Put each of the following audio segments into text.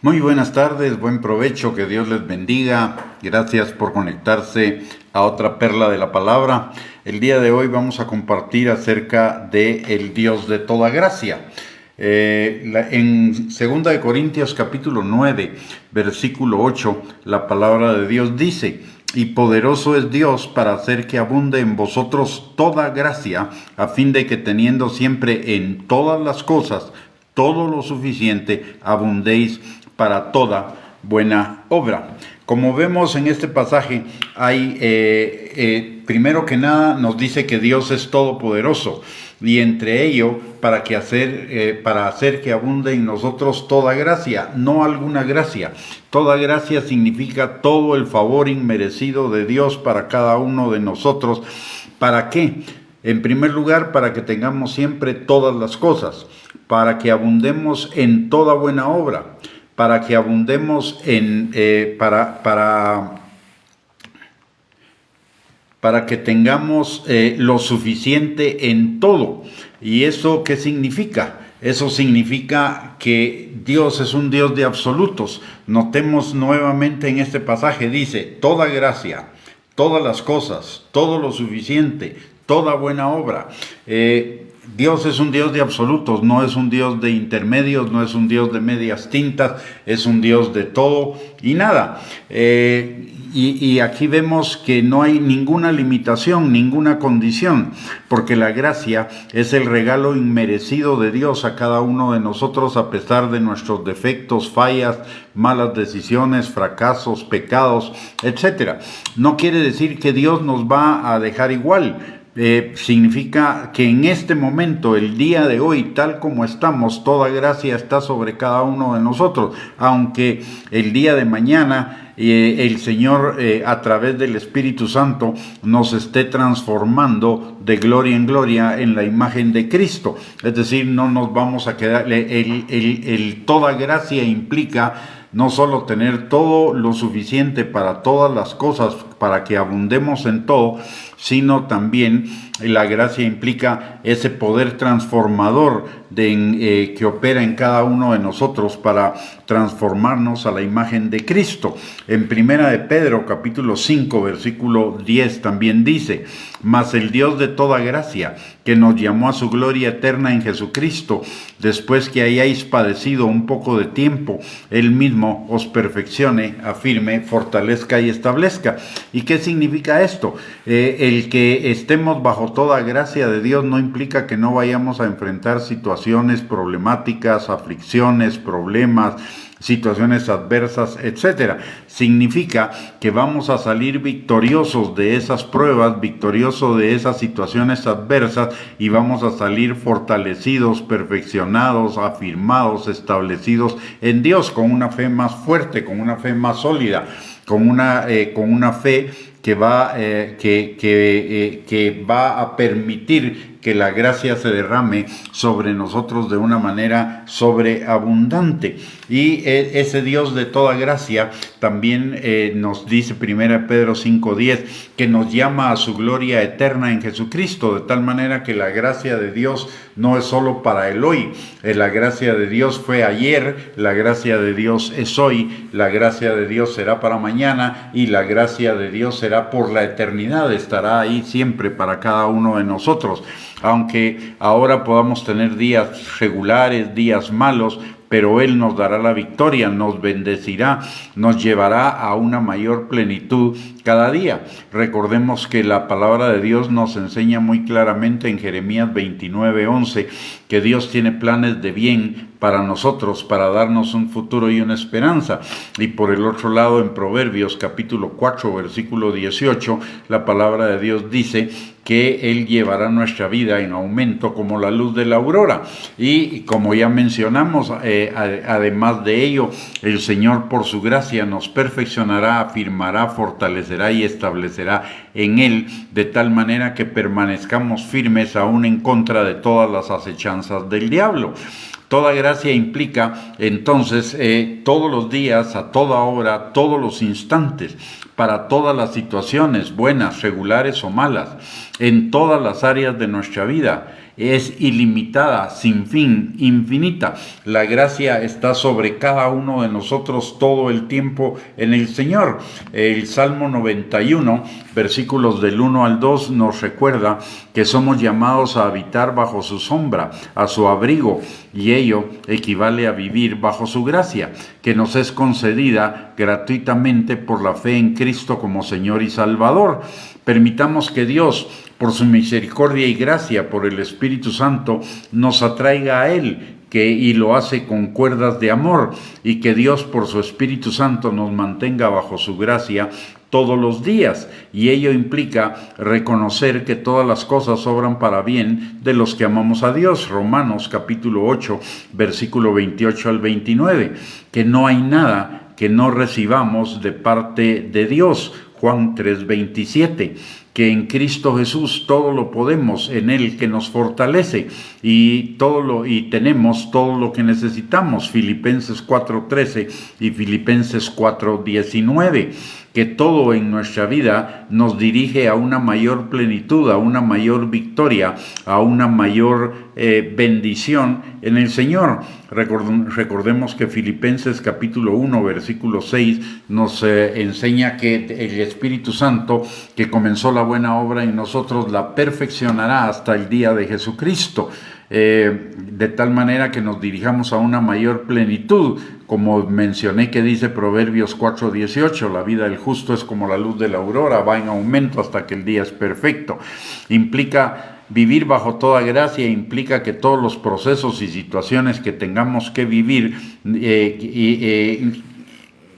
Muy buenas tardes, buen provecho, que Dios les bendiga. Gracias por conectarse a otra perla de la palabra. El día de hoy vamos a compartir acerca de el Dios de toda gracia. En 2 Corintios capítulo 9, versículo 8, la palabra de Dios dice: y poderoso es Dios para hacer que abunde en vosotros toda gracia, a fin de que teniendo siempre en todas las cosas todo lo suficiente, abundéis para toda buena obra. Como vemos en este pasaje, primero que nada nos dice que Dios es todopoderoso, y entre ello para hacer que abunde en nosotros toda gracia, no alguna gracia. Toda gracia significa todo el favor inmerecido de Dios para cada uno de nosotros. ¿Para qué? En primer lugar, para que tengamos siempre todas las cosas, para que abundemos en toda buena obra, para que abundemos para que tengamos lo suficiente en todo. ¿Y eso qué significa? Eso significa que Dios es un Dios de absolutos. Notemos nuevamente en este pasaje, dice: toda gracia, todas las cosas, todo lo suficiente, toda buena obra. Dios es un Dios de absolutos, no es un Dios de intermedios, no es un Dios de medias tintas, es un Dios de todo y nada. Y aquí vemos que no hay ninguna limitación, ninguna condición, porque la gracia es el regalo inmerecido de Dios a cada uno de nosotros, a pesar de nuestros defectos, fallas, malas decisiones, fracasos, pecados, etc. No quiere decir que Dios nos va a dejar igual. Significa que en este momento, el día de hoy, tal como estamos, toda gracia está sobre cada uno de nosotros, aunque el día de mañana el Señor a través del Espíritu Santo nos esté transformando de gloria en gloria en la imagen de Cristo. Es decir, no nos vamos a quedar, toda gracia implica no solo tener todo lo suficiente para todas las cosas, para que abundemos en todo, sino también la gracia implica ese poder transformador que opera en cada uno de nosotros para transformarnos a la imagen de Cristo. En Primera de Pedro, capítulo 5, versículo 10, también dice: mas el Dios de toda gracia, que nos llamó a su gloria eterna en Jesucristo, después que hayáis padecido un poco de tiempo, Él mismo os perfeccione, afirme, fortalezca y establezca. ¿Y qué significa esto? El que estemos bajo toda gracia de Dios no implica que no vayamos a enfrentar situaciones problemáticas, aflicciones, problemas, situaciones adversas, etc. Significa que vamos a salir victoriosos de esas pruebas, victoriosos de esas situaciones adversas, y vamos a salir fortalecidos, perfeccionados, afirmados, establecidos en Dios, con una fe más fuerte, con una fe más sólida, con una fe que va a permitir que la gracia se derrame sobre nosotros de una manera sobreabundante. Y ese Dios de toda gracia también nos dice 1 Pedro 5:10 que nos llama a su gloria eterna en Jesucristo, de tal manera que la gracia de Dios no es solo para el hoy. La gracia de Dios fue ayer, la gracia de Dios es hoy, la gracia de Dios será para mañana, y la gracia de Dios será por la eternidad, estará ahí siempre para cada uno de nosotros. Aunque ahora podamos tener días regulares, días malos, pero Él nos dará la victoria, nos bendecirá, nos llevará a una mayor plenitud cada día. Recordemos que la palabra de Dios nos enseña muy claramente en Jeremías 29:11 que Dios tiene planes de bien para nosotros, para darnos un futuro y una esperanza. Y por el otro lado, en Proverbios capítulo 4, versículo 18, la palabra de Dios dice que Él llevará nuestra vida en aumento como la luz de la aurora. Y como ya mencionamos, además de ello, el Señor por su gracia nos perfeccionará, afirmará, fortalecerá y establecerá en Él, de tal manera que permanezcamos firmes aún en contra de todas las acechanzas del diablo. Toda gracia implica entonces todos los días, a toda hora, todos los instantes, para todas las situaciones, buenas, regulares o malas, en todas las áreas de nuestra vida. es ilimitada, sin fin, infinita. La gracia está sobre cada uno de nosotros todo el tiempo en el Señor. El Salmo 91, versículos del 1 al 2, nos recuerda que somos llamados a habitar bajo su sombra, a su abrigo, y ello equivale a vivir bajo su gracia, que nos es concedida gratuitamente por la fe en Cristo como Señor y Salvador. Permitamos que Dios, por su misericordia y gracia, por el Espíritu Santo, nos atraiga a Él, y lo hace con cuerdas de amor, y que Dios, por su Espíritu Santo, nos mantenga bajo su gracia todos los días, y ello implica reconocer que todas las cosas obran para bien de los que amamos a Dios. Romanos capítulo 8, versículo 28 al 29, que no hay nada que no recibamos de parte de Dios. Juan 3:27, que en Cristo Jesús todo lo podemos, en Él que nos fortalece, y tenemos todo lo que necesitamos. Filipenses 4:13 y Filipenses 4:19, que todo en nuestra vida nos dirige a una mayor plenitud, a una mayor victoria, a una mayor bendición en el Señor. Recordemos que Filipenses capítulo 1, versículo 6 nos enseña que el Espíritu Santo, que comenzó la buena obra en nosotros, la perfeccionará hasta el día de Jesucristo. De tal manera que nos dirijamos a una mayor plenitud, como mencioné que dice Proverbios 4:18, la vida del justo es como la luz de la aurora, va en aumento hasta que el día es perfecto. Implica vivir bajo toda gracia, implica que todos los procesos y situaciones que tengamos que vivir,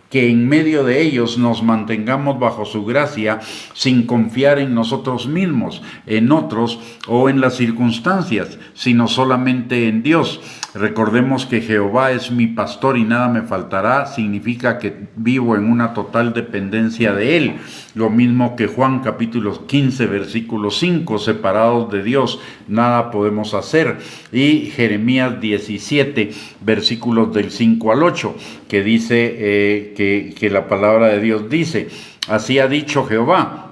que en medio de ellos nos mantengamos bajo su gracia, sin confiar en nosotros mismos, en otros o en las circunstancias, sino solamente en Dios. Recordemos que Jehová es mi pastor y nada me faltará, significa que vivo en una total dependencia de Él. Lo mismo que Juan capítulo 15, versículo 5, separados de Dios, nada podemos hacer. Y Jeremías 17, versículos del 5 al 8, que dice que la palabra de Dios dice: así ha dicho Jehová,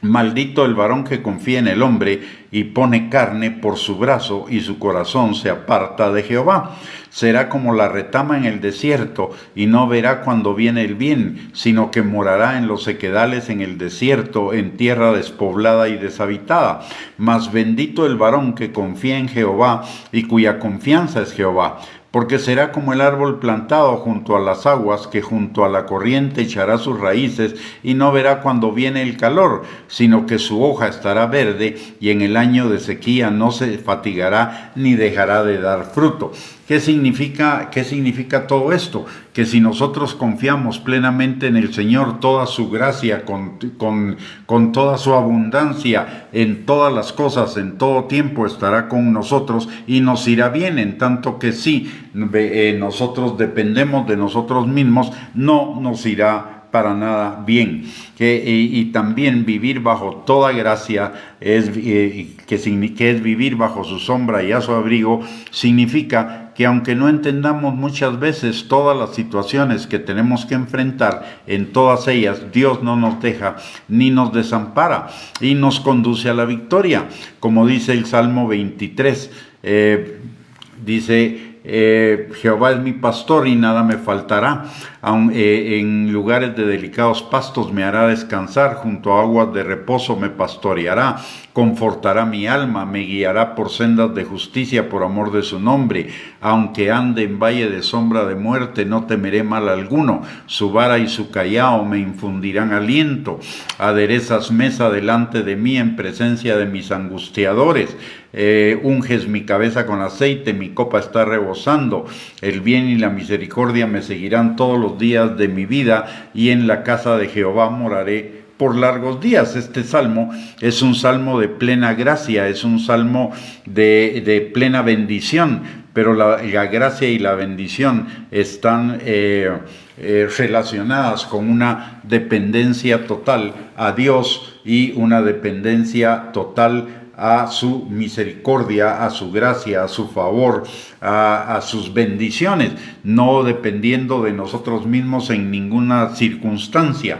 maldito el varón que confía en el hombre y pone carne por su brazo, y su corazón se aparta de Jehová. Será como la retama en el desierto, y no verá cuando viene el bien, sino que morará en los sequedales en el desierto, en tierra despoblada y deshabitada. Mas bendito el varón que confía en Jehová, y cuya confianza es Jehová. Porque será como el árbol plantado junto a las aguas, que junto a la corriente echará sus raíces, y no verá cuando viene el calor, sino que su hoja estará verde, y en el año de sequía no se fatigará ni dejará de dar fruto. ¿Qué significa todo esto? Que si nosotros confiamos plenamente en el Señor, toda su gracia, con toda su abundancia, en todas las cosas, en todo tiempo estará con nosotros y nos irá bien, en tanto que si nosotros dependemos de nosotros mismos, no nos irá para nada bien. Y también vivir bajo toda gracia, que es vivir bajo su sombra y a su abrigo, significa que aunque no entendamos muchas veces todas las situaciones que tenemos que enfrentar, en todas ellas Dios no nos deja ni nos desampara y nos conduce a la victoria. Como dice el Salmo 23, dice: Jehová es mi pastor y nada me faltará. En lugares de delicados pastos me hará descansar, junto a aguas de reposo me pastoreará. Confortará mi alma, me guiará por sendas de justicia por amor de su nombre. Aunque ande en valle de sombra de muerte, no temeré mal alguno. Su vara y su callado me infundirán aliento. Aderezas mesa delante de mí en presencia de mis angustiadores. Unges mi cabeza con aceite, mi copa está rebosando. El bien y la misericordia me seguirán todos los días de mi vida, y en la casa de Jehová moraré por largos días. Este salmo es un salmo de plena gracia, es un salmo de plena bendición, pero la gracia y la bendición están relacionadas con una dependencia total a Dios y una dependencia total a su misericordia, a su gracia, a su favor, a sus bendiciones, no dependiendo de nosotros mismos en ninguna circunstancia,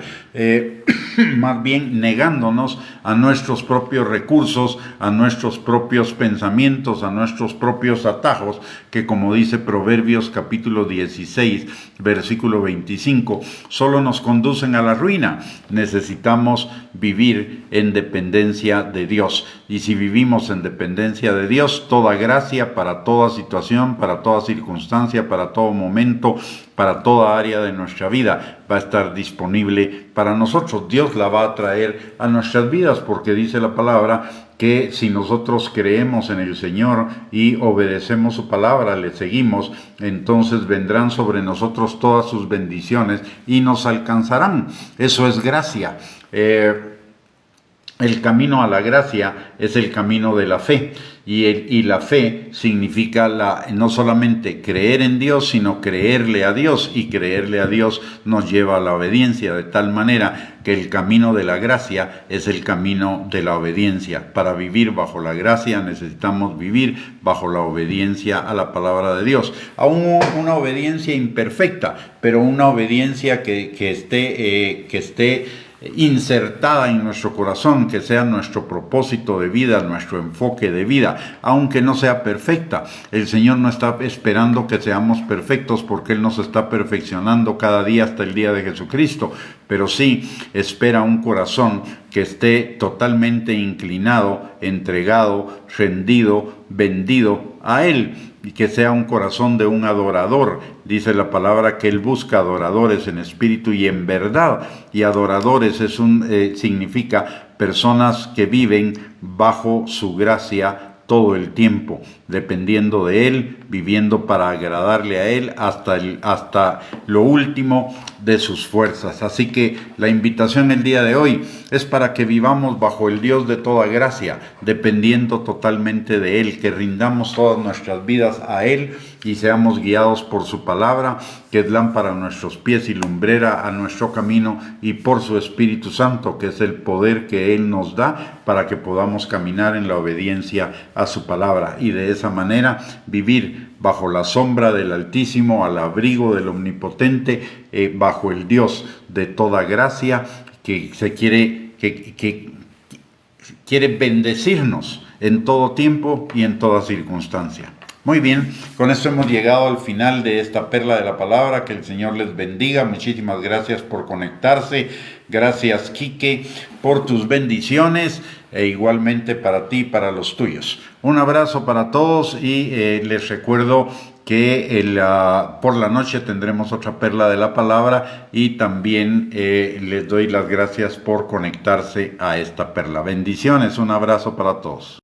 más bien negándonos a nuestros propios recursos, a nuestros propios pensamientos, a nuestros propios atajos, que como dice Proverbios capítulo 16, versículo 25, solo nos conducen a la ruina. Necesitamos vivir en dependencia de Dios. Y si vivimos en dependencia de Dios, toda gracia para toda situación, para toda circunstancia, para todo momento, para toda área de nuestra vida va a estar disponible para nosotros. Dios la va a traer a nuestras vidas, porque dice la palabra que si nosotros creemos en el Señor y obedecemos su palabra, le seguimos, entonces vendrán sobre nosotros todas sus bendiciones y nos alcanzarán. Eso es gracia. El camino a la gracia es el camino de la fe, y la fe significa no solamente creer en Dios, sino creerle a Dios, y creerle a Dios nos lleva a la obediencia, de tal manera que el camino de la gracia es el camino de la obediencia. Para vivir bajo la gracia necesitamos vivir bajo la obediencia a la palabra de Dios, aún una obediencia imperfecta, pero una obediencia que esté insertada en nuestro corazón, que sea nuestro propósito de vida, nuestro enfoque de vida, aunque no sea perfecta. El Señor no está esperando que seamos perfectos, porque Él nos está perfeccionando cada día hasta el día de Jesucristo, pero sí espera un corazón que esté totalmente inclinado, entregado, rendido, vendido a Él, y que sea un corazón de un adorador. Dice la palabra que Él busca adoradores en espíritu y en verdad, y adoradores significa personas que viven bajo su gracia todo el tiempo, dependiendo de Él, viviendo para agradarle a Él hasta lo último de sus fuerzas. Así que la invitación el día de hoy es para que vivamos bajo el Dios de toda gracia, dependiendo totalmente de Él, que rindamos todas nuestras vidas a Él y seamos guiados por su palabra, que es lámpara a nuestros pies y lumbrera a nuestro camino, y por su Espíritu Santo, que es el poder que Él nos da para que podamos caminar en la obediencia a su palabra, y de esa manera vivir bajo la sombra del Altísimo, al abrigo del Omnipotente, bajo el Dios de toda gracia, que quiere bendecirnos en todo tiempo y en toda circunstancia. Muy bien, con esto hemos llegado al final de esta perla de la palabra. Que el Señor les bendiga. Muchísimas gracias por conectarse. Gracias, Quique, por tus bendiciones, e igualmente para ti y para los tuyos. Un abrazo para todos, y les recuerdo que por la noche tendremos otra perla de la palabra, y también les doy las gracias por conectarse a esta perla. Bendiciones, un abrazo para todos.